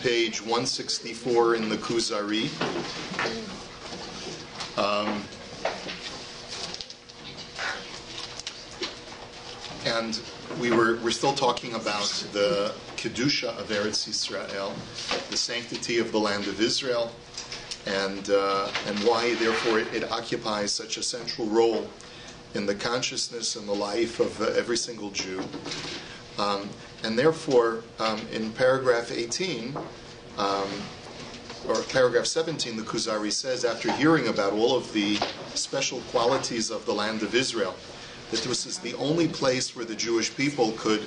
page 164 in the Kuzari. And we're still talking about the Kedusha of Eretz Yisrael, the sanctity of the land of Israel, and why, therefore, it occupies such a central role in the consciousness and the life of every single Jew. And therefore, in paragraph 18, or paragraph 17, the Kuzari says, after hearing about all of the special qualities of the land of Israel, that this is the only place where the Jewish people could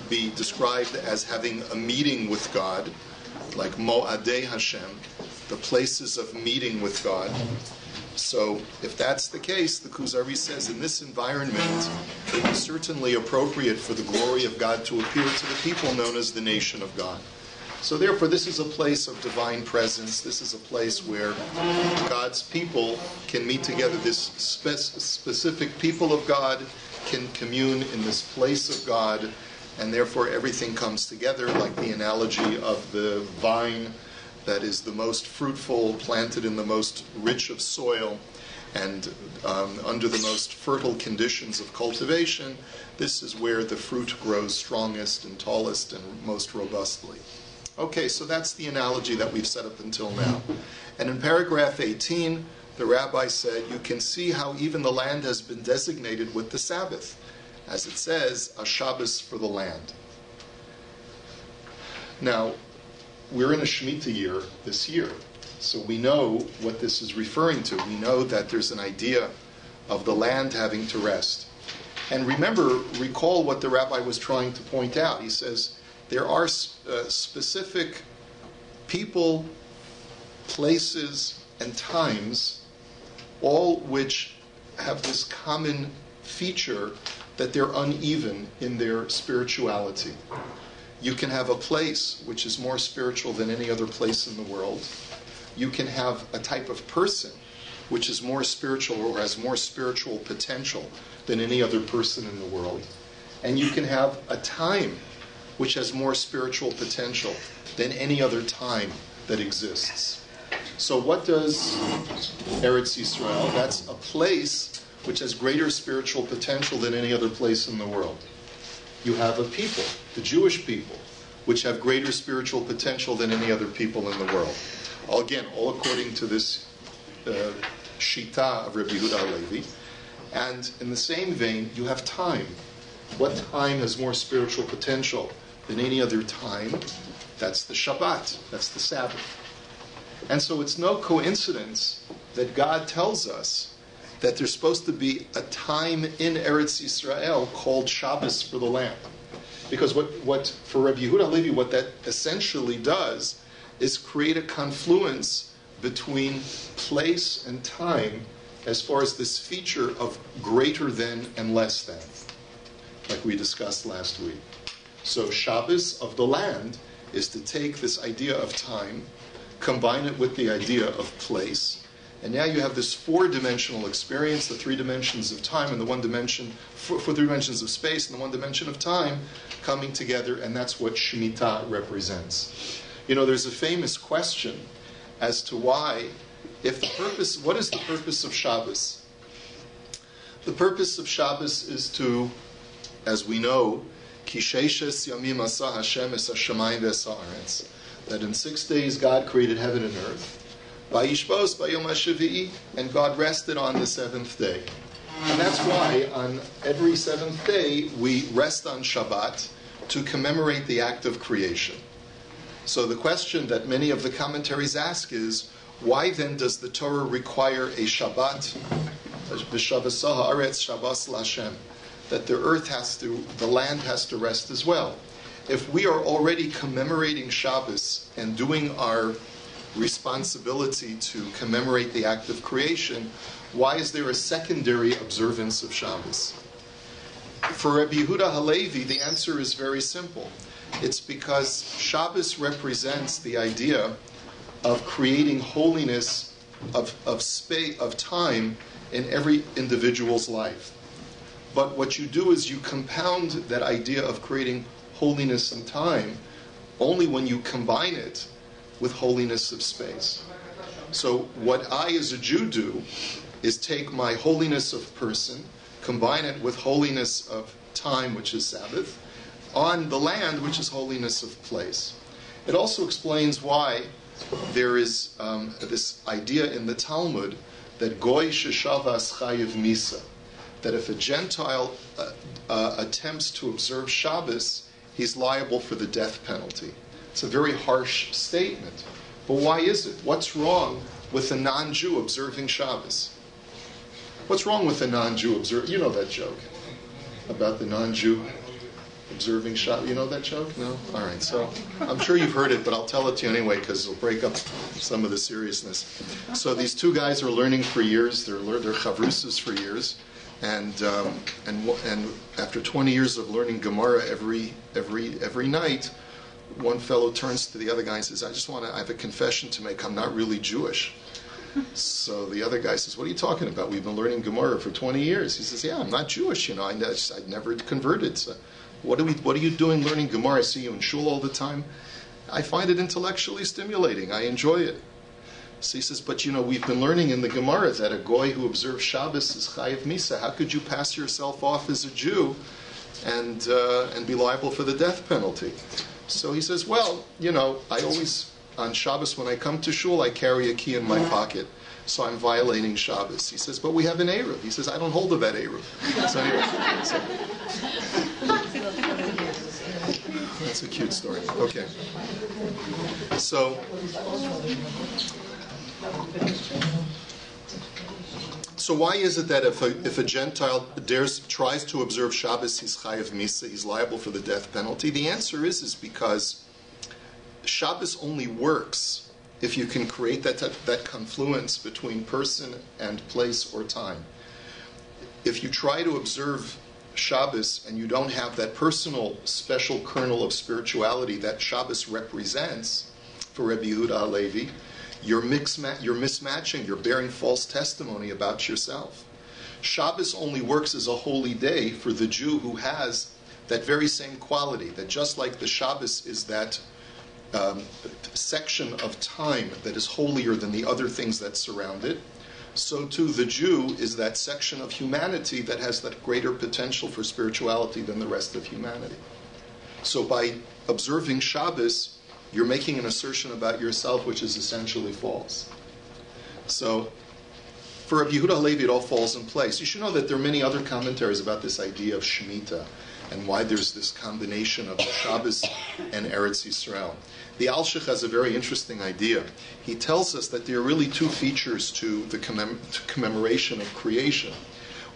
be described as having a meeting with God, like Mo'adei Hashem, the places of meeting with God. So, if that's the case, the Kuzari says, in this environment, it is certainly appropriate for the glory of God to appear to the people known as the nation of God. So therefore, this is a place of divine presence. This is a place where God's people can meet together. This specific people of God can commune in this place of God, and therefore everything comes together, like the analogy of the vine that is the most fruitful, planted in the most rich of soil, and under the most fertile conditions of cultivation. This is where the fruit grows strongest and tallest and most robustly. Okay, so that's the analogy that we've set up until now. And in paragraph 18, the rabbi said, you can see how even the land has been designated with the Sabbath. As it says, a Shabbos for the land. Now, we're in a Shemitah year this year, so we know what this is referring to. We know that there's an idea of the land having to rest. And recall what the rabbi was trying to point out. He says, there are specific people, places, and times, all which have this common feature that they're uneven in their spirituality. You can have a place which is more spiritual than any other place in the world. You can have a type of person which is more spiritual or has more spiritual potential than any other person in the world. And you can have a time which has more spiritual potential than any other time that exists. So what does Eretz Yisrael? That's a place which has greater spiritual potential than any other place in the world. You have a people, the Jewish people, which have greater spiritual potential than any other people in the world. Again, all according to this Shita of Rabbi Yehuda Halevi. And in the same vein, you have time. What time has more spiritual potential than any other time? That's the Shabbat. That's the Sabbath. And so it's no coincidence that God tells us that there's supposed to be a time in Eretz Yisrael called Shabbos for the land. Because what for Rabbi Yehuda Halevi, what that essentially does is create a confluence between place and time as far as this feature of greater than and less than, like we discussed last week. So Shabbos of the land is to take this idea of time, combine it with the idea of place, and now you have this four-dimensional experience, the three dimensions of time and the one dimension, for three dimensions of space and the one dimension of time coming together, and that's what Shemitah represents. You know, there's a famous question as to why, what is the purpose of Shabbos? The purpose of Shabbos is to, as we know, Ki sheishes yamim asa Hashem es hashamayim ve'es ha'aretz, that in 6 days God created heaven and earth. Vayishbos bayom hashavi'i, and God rested on the seventh day. And that's why on every seventh day we rest on Shabbat to commemorate the act of creation. So the question that many of the commentaries ask is, why then does the Torah require a Shabbat, v'shavasah ha'aretz shabbos l'Hashem, that the land has to rest as well? If we are already commemorating Shabbos and doing our responsibility to commemorate the act of creation, why is there a secondary observance of Shabbos? For Rabbi Yehuda Halevi, the answer is very simple. It's because Shabbos represents the idea of creating holiness of space, of time in every individual's life. But what you do is you compound that idea of creating holiness and time only when you combine it with holiness of space. So what I as a Jew do is take my holiness of person, combine it with holiness of time, which is Sabbath, on the land, which is holiness of place. It also explains why there is this idea in the Talmud that Goy sheshavas chayiv misa, that if a Gentile attempts to observe Shabbos, he's liable for the death penalty. It's a very harsh statement. But why is it? What's wrong with a non-Jew observing Shabbos? What's wrong with a non-Jew observing? You know that joke about the non-Jew observing Shabbos. You know that joke? No? All right. So I'm sure you've heard it, but I'll tell it to you anyway because it'll break up some of the seriousness. So these two guys are learning for years. They're chavrusas for years. And after 20 years of learning Gemara every night, one fellow turns to the other guy and says, I have a confession to make. I'm not really Jewish. So the other guy says, what are you talking about? We've been learning Gemara for 20 years. He says, yeah, I'm not Jewish. I'd never converted. So what are you doing learning Gemara? I see you in shul all the time. I find it intellectually stimulating. I enjoy it. So he says, but we've been learning in the Gemara that a goy who observes Shabbos is chayiv misa. How could you pass yourself off as a Jew and be liable for the death penalty? So he says, well, I always, on Shabbos when I come to shul, I carry a key in my pocket. So I'm violating Shabbos. He says, but we have an Eruv. He says, I don't hold of that Eruv. So anyway, that's a cute story. Okay. So why is it that if a Gentile tries to observe Shabbos, he's chayiv misa, he's liable for the death penalty? The answer is because Shabbos only works if you can create that confluence between person and place or time. If you try to observe Shabbos and you don't have that personal special kernel of spirituality that Shabbos represents for Rabbi Yehuda Halevi, you're mismatching, you're bearing false testimony about yourself. Shabbos only works as a holy day for the Jew who has that very same quality, that just like the Shabbos is that section of time that is holier than the other things that surround it, so too the Jew is that section of humanity that has that greater potential for spirituality than the rest of humanity. So by observing Shabbos, you're making an assertion about yourself which is essentially false. So for Rabbi Yehuda Halevi, it all falls in place. You should know that there are many other commentaries about this idea of Shemitah and why there's this combination of Shabbos and Eretz Yisrael. The Alshich has a very interesting idea. He tells us that there are really two features to the commemoration of creation.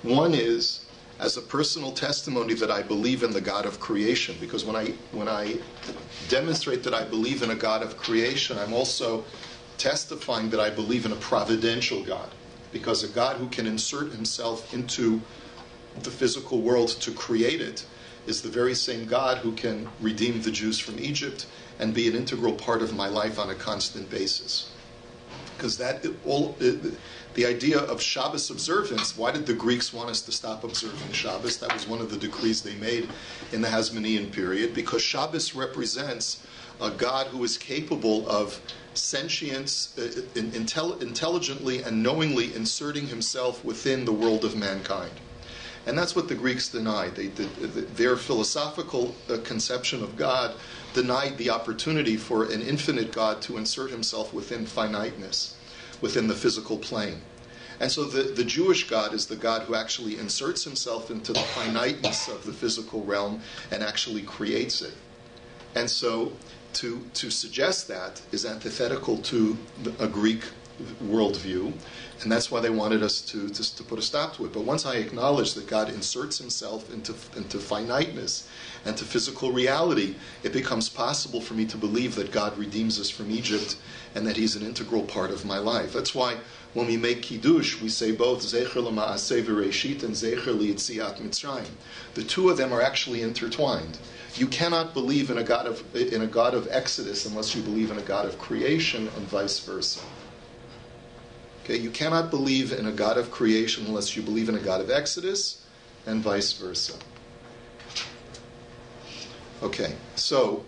One is as a personal testimony that I believe in the God of creation, because when I demonstrate that I believe in a God of creation, I'm also testifying that I believe in a providential God, because a God who can insert himself into the physical world to create it is the very same God who can redeem the Jews from Egypt and be an integral part of my life on a constant basis. Because the idea of Shabbos observance, why did the Greeks want us to stop observing Shabbos? That was one of the decrees they made in the Hasmonean period, because Shabbos represents a God who is capable of sentience, intelligently and knowingly inserting himself within the world of mankind. And that's what the Greeks denied. Their philosophical conception of God denied the opportunity for an infinite God to insert himself within finiteness, within the physical plane. And so the Jewish God is the God who actually inserts himself into the finiteness of the physical realm and actually creates it. And so to suggest that is antithetical to a Greek worldview, and that's why they wanted us to put a stop to it. But once I acknowledge that God inserts himself into finiteness and to physical reality, it becomes possible for me to believe that God redeems us from Egypt and that he's an integral part of my life. That's why when we make Kiddush, we say both Zecher L'Ma'aseh V'Reishit and Zecher L'Yetziat Mitzrayim. The two of them are actually intertwined. You cannot believe in a God of Exodus unless you believe in a God of creation, and vice versa. Okay, you cannot believe in a God of creation unless you believe in a God of Exodus, and vice versa. Okay, so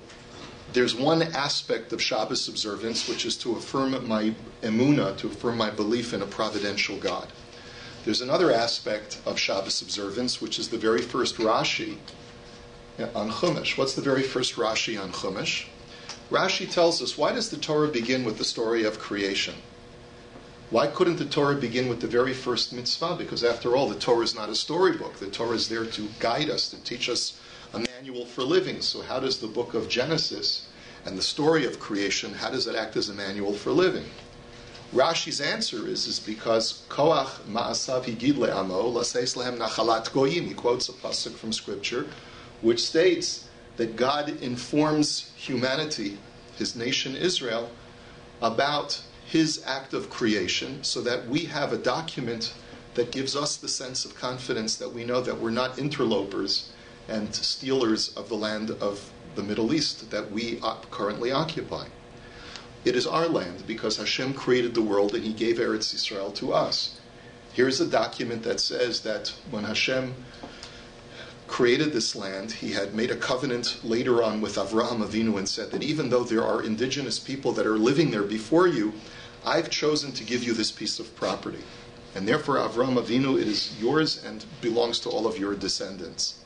there's one aspect of Shabbos observance, which is to affirm my emunah, to affirm my belief in a providential God. There's another aspect of Shabbos observance, which is the very first Rashi on Chumash. What's the very first Rashi on Chumash? Rashi tells us, why does the Torah begin with the story of creation? Why couldn't the Torah begin with the very first mitzvah? Because after all, the Torah is not a storybook. The Torah is there to guide us, to teach us a manual for living. So how does the book of Genesis and the story of creation, how does it act as a manual for living? Rashi's answer is because Koach ma'asav higid le'amo laseis lehem nachalat goyim. He quotes a pasuk from Scripture, which states that God informs humanity, his nation Israel, about his act of creation, so that we have a document that gives us the sense of confidence that we know that we're not interlopers and stealers of the land of the Middle East that we currently occupy. It is our land because Hashem created the world and he gave Eretz Yisrael to us. Here's a document that says that when Hashem created this land, he had made a covenant later on with Avraham Avinu and said that even though there are indigenous people that are living there before you, I've chosen to give you this piece of property. And therefore, Avraham Avinu, it is yours and belongs to all of your descendants.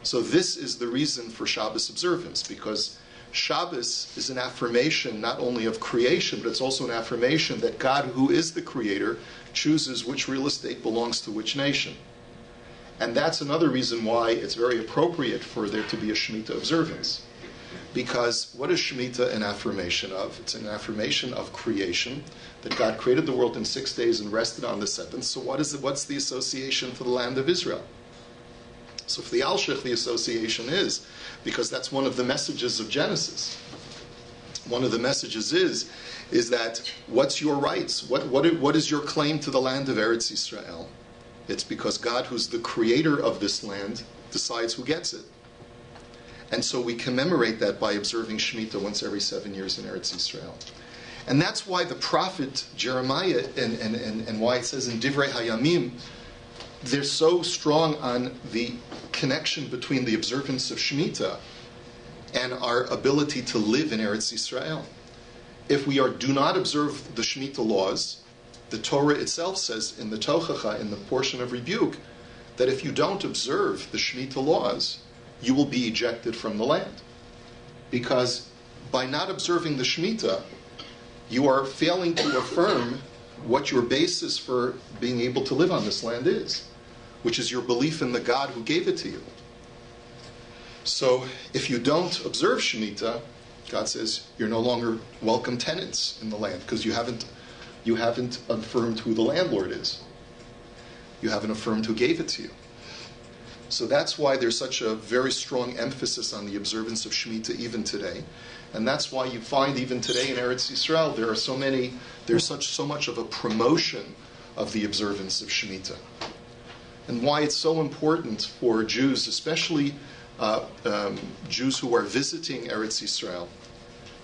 So this is the reason for Shabbos observance, because Shabbos is an affirmation not only of creation, but it's also an affirmation that God, who is the creator, chooses which real estate belongs to which nation. And that's another reason why it's very appropriate for there to be a Shemitah observance. Because what is Shemitah an affirmation of? It's an affirmation of creation, that God created the world in 6 days and rested on the seventh. So what's the association for the land of Israel? So for the Alshich, the association is, because that's one of the messages of Genesis. One of the messages is that what's your rights? What is your claim to the land of Eretz Yisrael? It's because God, who's the creator of this land, decides who gets it. And so we commemorate that by observing Shemitah once every 7 years in Eretz Yisrael. And that's why the prophet Jeremiah, and why it says in Divrei Hayamim, they're so strong on the connection between the observance of Shemitah and our ability to live in Eretz Yisrael. If we do not observe the Shemitah laws, the Torah itself says in the Tochacha, in the portion of rebuke, that if you don't observe the Shemitah laws, you will be ejected from the land. Because by not observing the Shemitah, you are failing to affirm what your basis for being able to live on this land is, which is your belief in the God who gave it to you. So if you don't observe Shemitah, God says you're no longer welcome tenants in the land, because you haven't affirmed who the landlord is. You haven't affirmed who gave it to you. So that's why there's such a very strong emphasis on the observance of Shemitah even today. And that's why you find even today in Eretz Yisrael, there's so much of a promotion of the observance of Shemitah. And why it's so important for Jews, especially Jews who are visiting Eretz Yisrael,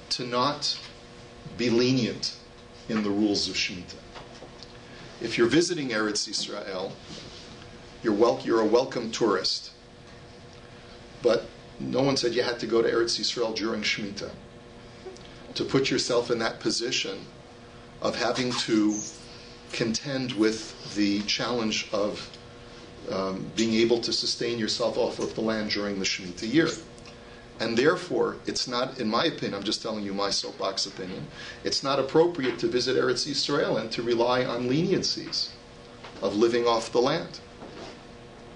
to not be lenient in the rules of Shemitah. If you're visiting Eretz Yisrael, you're a welcome tourist. But no one said you had to go to Eretz Yisrael during Shemitah. To put yourself in that position of having to contend with the challenge of being able to sustain yourself off of the land during the Shemitah year. And therefore, it's not, in my opinion, I'm just telling you my soapbox opinion, it's not appropriate to visit Eretz Yisrael and to rely on leniencies of living off the land.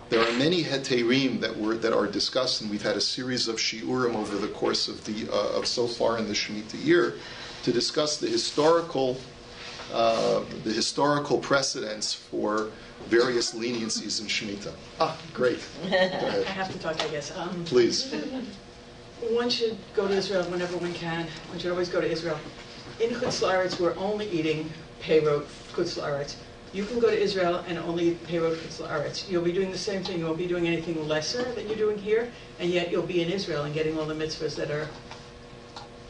There are many heterim that are discussed, and we've had a series of shiurim over the course of so far in the Shemitah year to discuss the historical precedents for various leniencies in Shemitah. Great. Go ahead. I have to talk, I guess. Please. One should go to Israel whenever one can. One should always go to Israel. In Chutz La'aretz, we're only eating peyrot Chutz La'aretz. You can go to Israel and only eat peyrot Chutz La'aretz. You'll be doing the same thing. You won't be doing anything lesser than you're doing here, and yet you'll be in Israel and getting all the mitzvahs that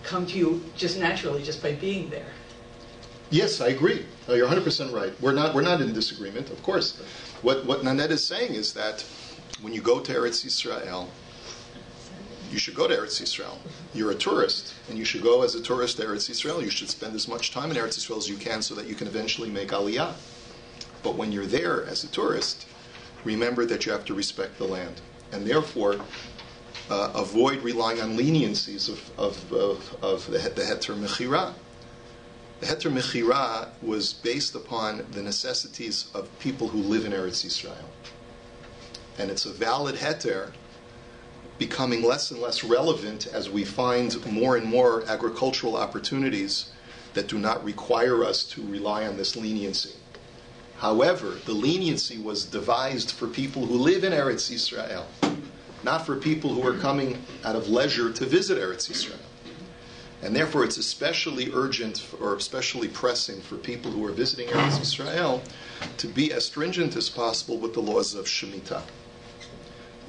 come to you just naturally, just by being there. Yes, I agree. You're 100% right. We're not in disagreement, of course. What Nanette is saying is that when you go to Eretz Yisrael, you should go to Eretz Yisrael. You're a tourist, and you should go as a tourist to Eretz Yisrael. You should spend as much time in Eretz Yisrael as you can so that you can eventually make Aliyah. But when you're there as a tourist, remember that you have to respect the land. And therefore, avoid relying on leniencies of the Heter Mechira. The Heter Mechira was based upon the necessities of people who live in Eretz Yisrael. And it's a valid Heter, becoming less and less relevant as we find more and more agricultural opportunities that do not require us to rely on this leniency. However, the leniency was devised for people who live in Eretz Yisrael, not for people who are coming out of leisure to visit Eretz Yisrael. And therefore it's especially urgent or especially pressing for people who are visiting Eretz Yisrael to be as stringent as possible with the laws of Shemitah.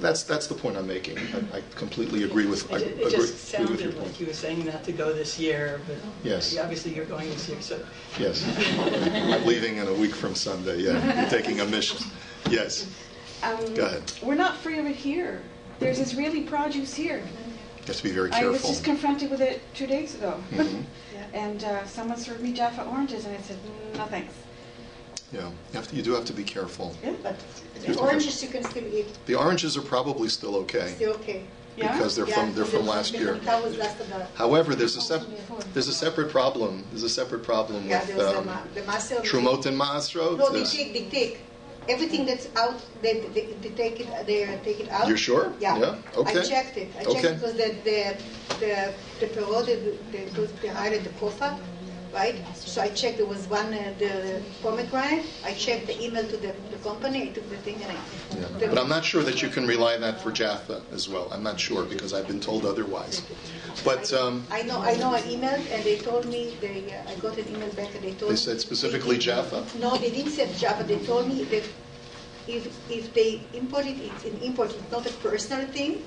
That's the point I'm making. I completely agree with. It just sounded like you were saying not to go this year, but yes. Obviously you're going this year. So yes, I'm leaving in a week from Sunday. Yeah, you're taking a mission. Yes, go ahead. We're not free of it here. There's Israeli produce here. You have to be very careful. I was just confronted with it 2 days ago, mm-hmm. and someone served me Jaffa oranges, and I said, no thanks. Yeah, you do have to be careful. Yeah, but the oranges you can still eat. The oranges are probably still okay. Still okay. Because they're from last year. However, there's a separate problem. There's a separate problem with Trumot and Maasrot. No, they take everything that's out. They take it out. You're sure? Yeah. Okay. I checked it. Because the perot, they hired the kofa. Right? So I checked, there was one, the pomegranate, I checked the email to the company, I took the thing and but I'm not sure that you can rely on that for Jaffa as well. I'm not sure because I've been told otherwise. But I know I emailed and they told me, I got an email back and they told me. They said specifically Jaffa? No, they didn't say Jaffa, they told me that if they import it, it's an import, it's not a personal thing,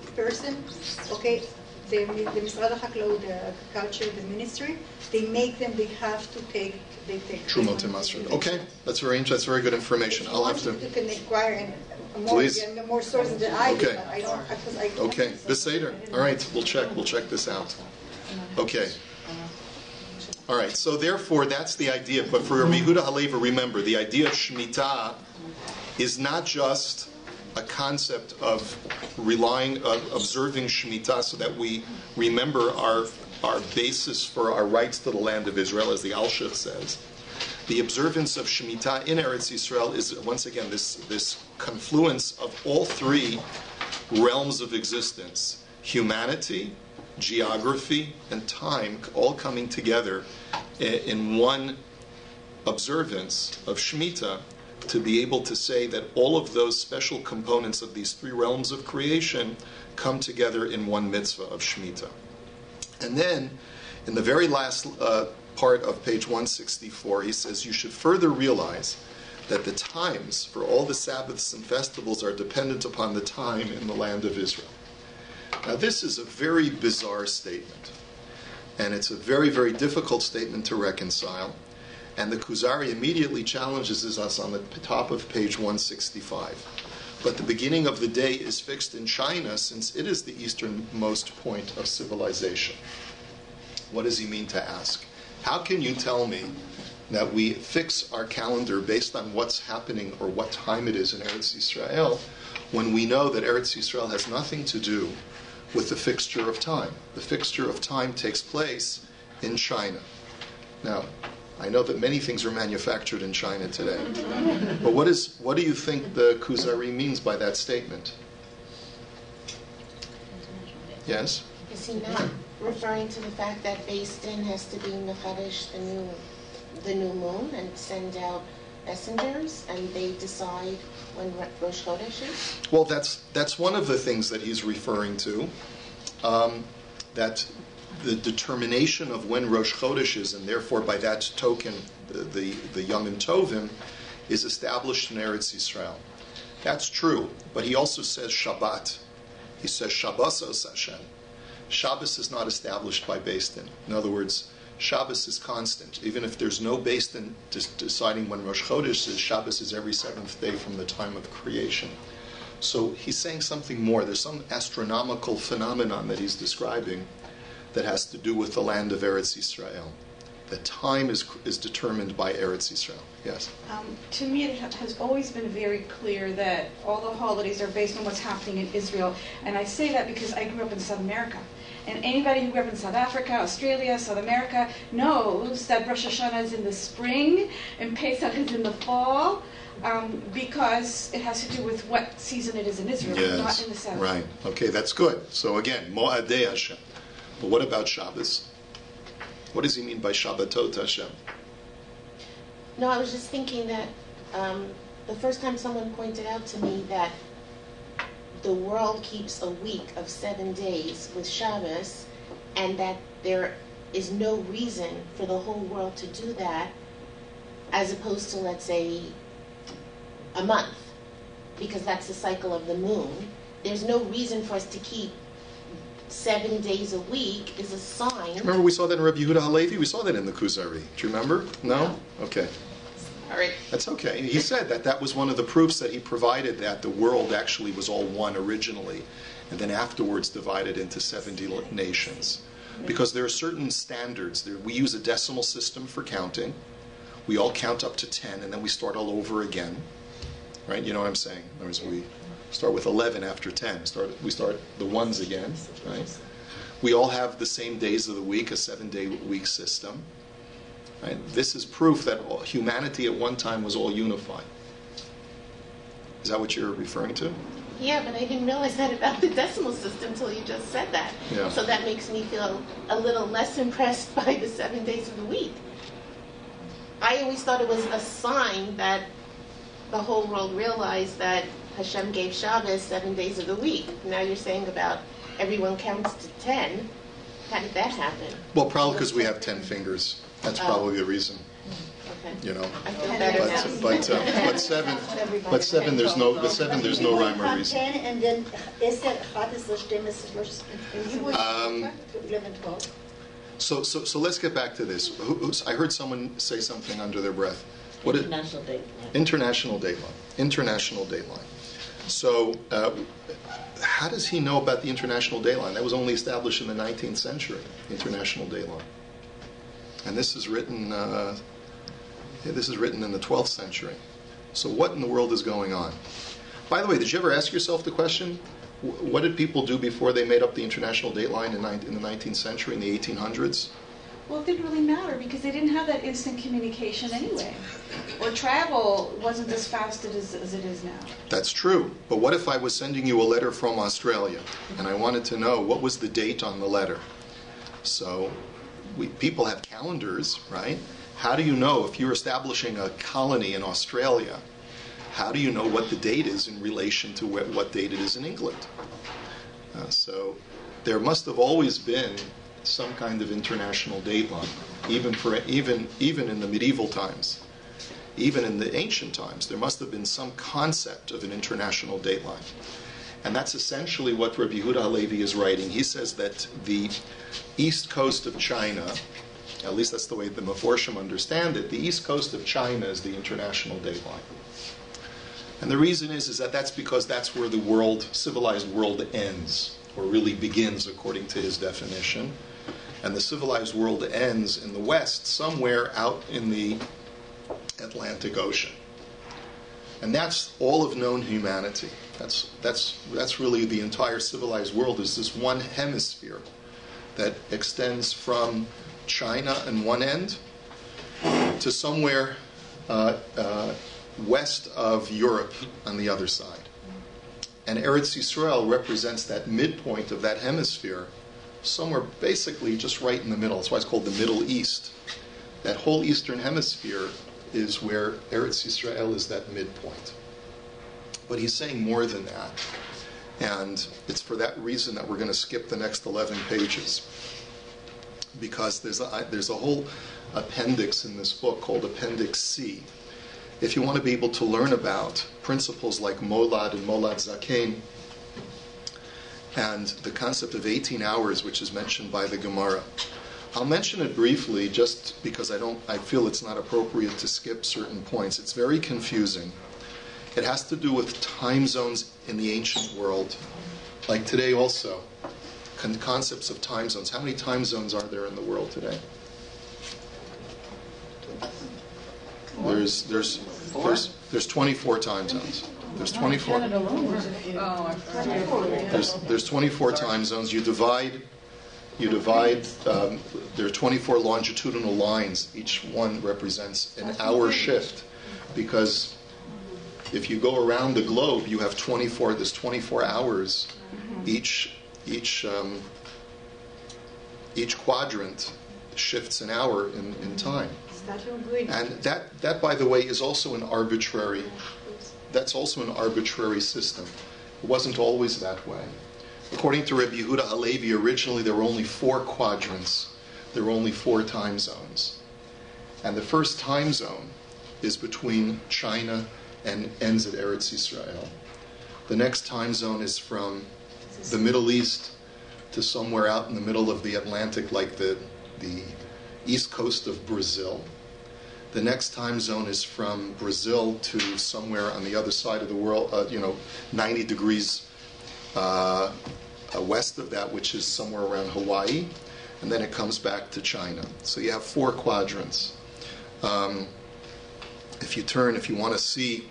okay? The Misrad HaChaklout, the agriculture, the ministry, they make them. They have to take. They take. Trumot and Masrot. Okay, that's very good information. I'll have to. You can acquire more sources than I do. Okay. But I don't. Okay, Beseder. All right, we'll check this out. Okay. All right. So therefore, that's the idea. But for Rabbi Yehuda Halevi, remember the idea of Shemitah is not just a concept of observing Shemitah so that we remember our basis for our rights to the land of Israel, as the Alshich says. The observance of Shemitah in Eretz Yisrael is, once again, this confluence of all three realms of existence: humanity, geography, and time, all coming together in one observance of Shemitah, to be able to say that all of those special components of these three realms of creation come together in one mitzvah of Shemitah. And then, in the very last part of page 164, he says, you should further realize that the times for all the Sabbaths and festivals are dependent upon the time in the land of Israel. Now, this is a very bizarre statement, and it's a very, very difficult statement to reconcile. And the Kuzari immediately challenges us on the top of page 165. But the beginning of the day is fixed in China since it is the easternmost point of civilization. What does he mean to ask? How can you tell me that we fix our calendar based on what's happening or what time it is in Eretz Yisrael when we know that Eretz Yisrael has nothing to do with the fixture of time? The fixture of time takes place in China. Now, I know that many things are manufactured in China today. But what do you think the Kuzari means by that statement? Yes? Is he not referring to the fact that Beis Din has to be Mechadish the new moon and send out messengers and they decide when Rosh Chodesh is? Well, that's one of the things that he's referring to. That the determination of when Rosh Chodesh is, and therefore by that token the Yomim Tovim, is established in Eretz Yisrael. That's true, but he also says Shabbat. He says Shabbosos Hashem. Shabbos is not established by Beis Din. In other words, Shabbos is constant. Even if there's no Beis Din deciding when Rosh Chodesh is, Shabbos is every seventh day from the time of creation. So he's saying something more. There's some astronomical phenomenon that he's describing that has to do with the land of Eretz Yisrael. The time is determined by Eretz Yisrael. Yes? To me, it has always been very clear that all the holidays are based on what's happening in Israel. And I say that because I grew up in South America. And anybody who grew up in South Africa, Australia, South America knows that Rosh Hashanah is in the spring and Pesach is in the fall, because it has to do with what season it is in Israel, not in the south. Right. Okay, that's good. So again, Mo'adei Hashem. But what about Shabbos? What does he mean by Shabbatot Hashem? No, I was just thinking that the first time someone pointed out to me that the world keeps a week of 7 days with Shabbos, and that there is no reason for the whole world to do that, as opposed to, let's say, a month, because that's the cycle of the moon. There's no reason for us to keep 7 days a week is a sign. Remember we saw that in Rabbi Yehuda Halevi? We saw that in the Kuzari. Do you remember? No? Okay. All right. That's okay. He said that was one of the proofs that he provided, that the world actually was all one originally, and then afterwards divided into 70 nations. Because there are certain standards. We use a decimal system for counting. We all count up to 10, and then we start all over again. Right? You know what I'm saying? In other words, we start with 11 after 10. We start the ones again. Right? We all have the same days of the week, a 7-day week system. Right? This is proof that humanity at one time was all unified. Is that what you're referring to? Yeah, but I didn't realize that about the decimal system until you just said that. Yeah. So that makes me feel a little less impressed by the 7 days of the week. I always thought it was a sign that the whole world realized that Hashem gave Shabbos 7 days of the week. Now you're saying about everyone counts to 10. How did that happen? Well, probably because we have 10 fingers. That's probably the reason. Okay. You know. I feel better now. But seven, there's no rhyme or reason. 10 and then Esther, 11, 12. So let's get back to this. I heard someone say something under their breath. International dateline. International dateline. So how does he know about the international dateline? That was only established in the 19th century, the international dateline. And this is written in the 12th century. So what in the world is going on? By the way, did you ever ask yourself the question, what did people do before they made up the international dateline in the 19th century, in the 1800s? Well, it didn't really matter because they didn't have that instant communication anyway. Or travel wasn't as fast as it is now. That's true. But what if I was sending you a letter from Australia and I wanted to know what was the date on the letter? So people have calendars, right? How do you know if you're establishing a colony in Australia? How do you know what the date is in relation to what date it is in England? So there must have always been some kind of international dateline, even in the medieval times, even in the ancient times. There must have been some concept of an international dateline. And that's essentially what Rabbi Yehuda Halevi is writing. He says that the east coast of China, at least that's the way the Meforshim understand it, the east coast of China is the international dateline. And the reason is that that's because that's where the civilized world ends, or really begins according to his definition. And the civilized world ends in the west, somewhere out in the Atlantic Ocean. And that's all of known humanity. That's really the entire civilized world, is this one hemisphere that extends from China on one end to somewhere west of Europe on the other side. And Eretz Yisrael represents that midpoint of that hemisphere, somewhere basically just right in the middle. That's why it's called the Middle East. That whole eastern hemisphere is where Eretz Yisrael is that midpoint. But he's saying more than that. And it's for that reason that we're going to skip the next 11 pages. Because there's a whole appendix in this book called Appendix C. If you want to be able to learn about principles like Molad and Molad Zaken, and the concept of 18 hours, which is mentioned by the Gemara. I'll mention it briefly just because I feel it's not appropriate to skip certain points. It's very confusing. It has to do with time zones in the ancient world, like today also. Concepts of time zones. How many time zones are there in the world today? There's 24 time zones. There's 24. There's 24 time zones. You divide. There are 24 longitudinal lines. Each one represents an hour shift, because if you go around the globe, you have 24. There's 24 hours. Each quadrant shifts an hour in time. And that, by the way, is also an arbitrary. That's also an arbitrary system. It wasn't always that way. According to Rabbi Yehuda Halevi, originally there were only 4 quadrants. There were only 4 time zones. And the first time zone is between China and ends at Eretz Yisrael. The next time zone is from the Middle East to somewhere out in the middle of the Atlantic, like the east coast of Brazil. The next time zone is from Brazil to somewhere on the other side of the world, 90 degrees west of that, which is somewhere around Hawaii. And then it comes back to China. So you have 4 quadrants. If you want to see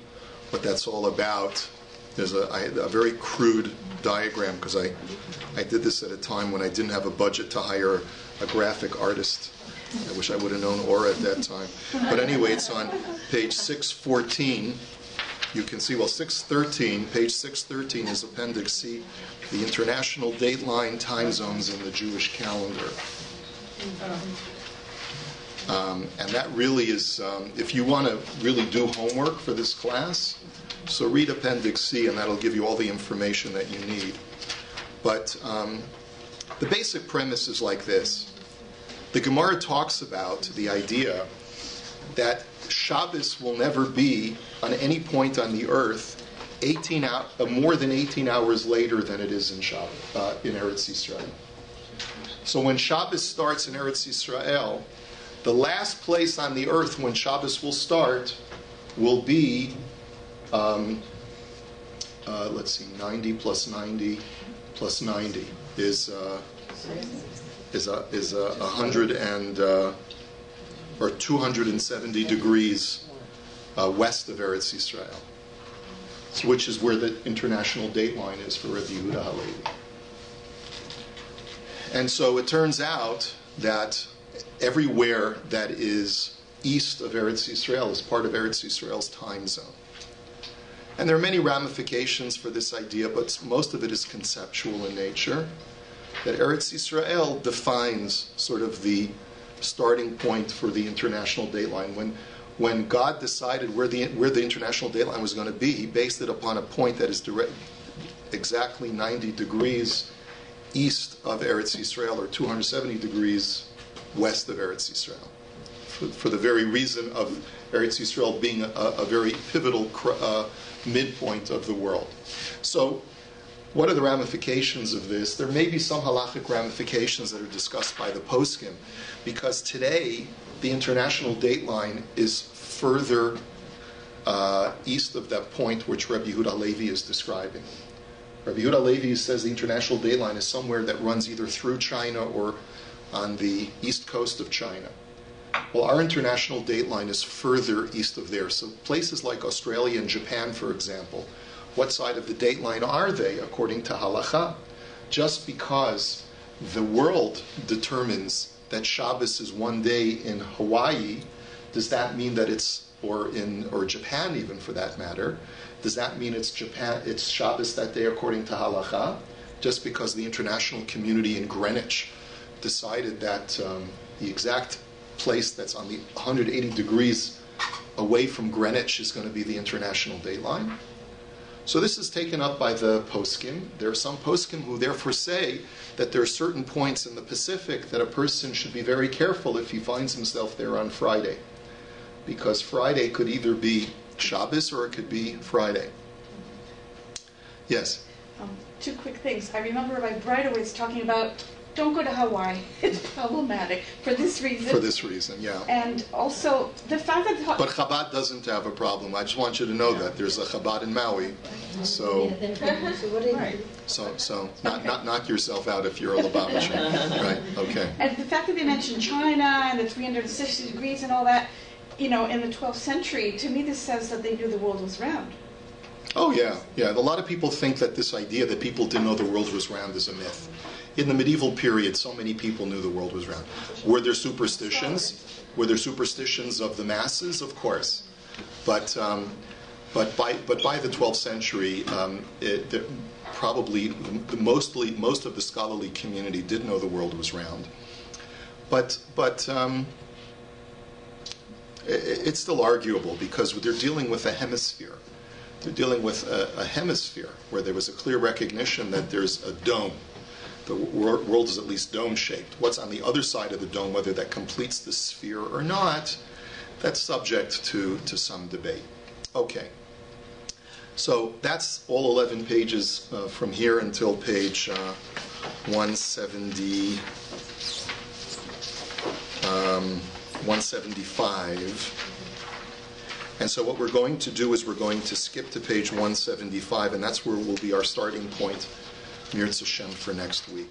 what that's all about, there's a very crude diagram, because I did this at a time when I didn't have a budget to hire a graphic artist. I wish I would have known Aura at that time. But anyway, it's on page 614. You can see, 613, page 613 is Appendix C, the international dateline time zones in the Jewish calendar. And that really is, if you want to really do homework for this class, so read Appendix C, and that'll give you all the information that you need. But the basic premise is like this. The Gemara talks about the idea that Shabbos will never be, on any point on the earth, more than 18 hours later than it is in Eretz Yisrael. So when Shabbos starts in Eretz Yisrael, the last place on the earth when Shabbos will start will be, 90 plus 90 plus 90 is 100 or 270 degrees west of Eretz Yisrael, which is where the international dateline is for Rabbi Yehuda Halevi. And so it turns out that everywhere that is east of Eretz Yisrael is part of Eretz Yisrael's time zone. And there are many ramifications for this idea, but most of it is conceptual in nature, that Eretz Yisrael defines sort of the starting point for the international dateline. When God decided where the international dateline was going to be, he based it upon a point that is exactly 90 degrees east of Eretz Yisrael, or 270 degrees west of Eretz Yisrael, for the very reason of Eretz Yisrael being a very pivotal midpoint of the world. So what are the ramifications of this? There may be some halachic ramifications that are discussed by the poskim, because today the international dateline is further east of that point which Rabbi Yehuda Halevi is describing. Rabbi Yehuda Halevi says the international dateline is somewhere that runs either through China or on the east coast of China. Well, our international dateline is further east of there. So places like Australia and Japan, for example, what side of the dateline are they according to halacha? Just because the world determines that Shabbos is one day in Hawaii, does that mean that it's, or Japan even for that matter, does that mean it's Shabbos that day according to halacha? Just because the international community in Greenwich decided that the exact place that's on the 180 degrees away from Greenwich is going to be the international dateline? So this is taken up by the poskim. There are some poskim who therefore say that there are certain points in the Pacific that a person should be very careful if he finds himself there on Friday, because Friday could either be Shabbos or it could be Friday. Yes? 2 quick things. I remember Rabbi Breitowitz talking about don't go to Hawaii. It's problematic for this reason. For this reason, yeah. And also the fact that But Chabad doesn't have a problem. I just want you to know that there's a Chabad in Maui, so not knock yourself out if you're a Lubavitcher, right? Okay. And the fact that they mentioned China and the 360 degrees and all that, you know, in the 12th century, to me this says that they knew the world was round. Oh yeah, yeah. A lot of people think that this idea that people didn't know the world was round is a myth. In the medieval period, so many people knew the world was round. Were there superstitions? Were there superstitions of the masses? Of course, but by the 12th century, probably most of the scholarly community did know the world was round. But it's still arguable because they're dealing with a hemisphere. They're dealing with a hemisphere where there was a clear recognition that there's a dome. The world is at least dome-shaped. What's on the other side of the dome, whether that completes the sphere or not, that's subject to some debate. Okay. So that's all 11 pages from here until page 175. And so what we're going to do is we're going to skip to page 175, and that's where will be our starting point, Mirz Hashem, for next week.